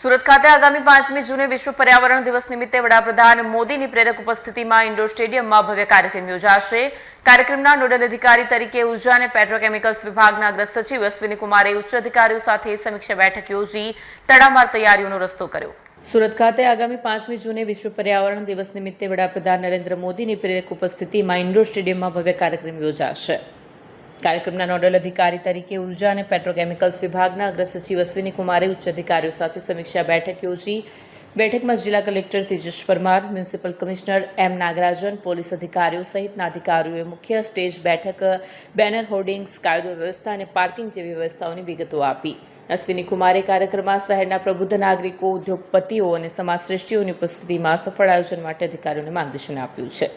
સુરત ખાતે આગામી 5મી જૂને વિશ્વ પર્યાવરણ દિવસ નિમિત્તે વડાપ્રધાન મોદીની પ્રેરક ઉપસ્થિતિમાં ઇન્ડોર સ્ટેડિયમમાં ભવ્ય કાર્યક્રમ યોજાશે। કાર્યક્રમના નોડલ અધિકારી તરીકે ઉર્જા અને પેટ્રોકેમિકલ્સ વિભાગના અગ્ર સચિવ અશ્વિની કુમારે ઉચ્ચ અધિકારીઓ સાથે સમીક્ષા બેઠક યોજી તડામાર તૈયારીઓનો રસ્તો કર્યો। સુરત ખાતે આગામી 5મી જૂને વિશ્વ પર્યાવરણ દિવસ નિમિત્તે વડાપ્રધાન નરેન્દ્ર મોદીની પ્રેરક ઉપસ્થિતિમાં ઇન્ડોર સ્ટેડિયમમાં ભવ્ય કાર્યક્રમ યોજાશે। કાર્યક્રમના નોડલ અધિકારી તરીકે ઉર્જા અને પેટ્રોકેમિકલ્સ વિભાગના અગ્ર સચિવ અશ્વિની કુમારે ઉચ્ચ અધિકારીઓ સાથે સમીક્ષા બેઠક યોજી। બેઠકમાં જિલ્લા collector Tejas Parmar, municipal commissioner M Nagarajan, police અધિકારીઓ સહિતના અધિકારીઓએ મુખ્ય સ્ટેજ બેઠક, બેનર હોર્ડિંગ્સ, કાયદો વ્યવસ્થા અને પાર્કિંગ જેવી વ્યવસ્થાઓની વિગતો આપી। અશ્વિની કુમારે કાર્યક્રમમાં શહેરના પ્રબુદ્ધ નાગરિકો, ઉદ્યોગપતિઓ અને સમાજશ્રેષ્ઠીઓની ઉપસ્થિતિમાં સફળ આયોજન માટે અધિકારીઓને માર્ગદર્શન આપ્યું છે।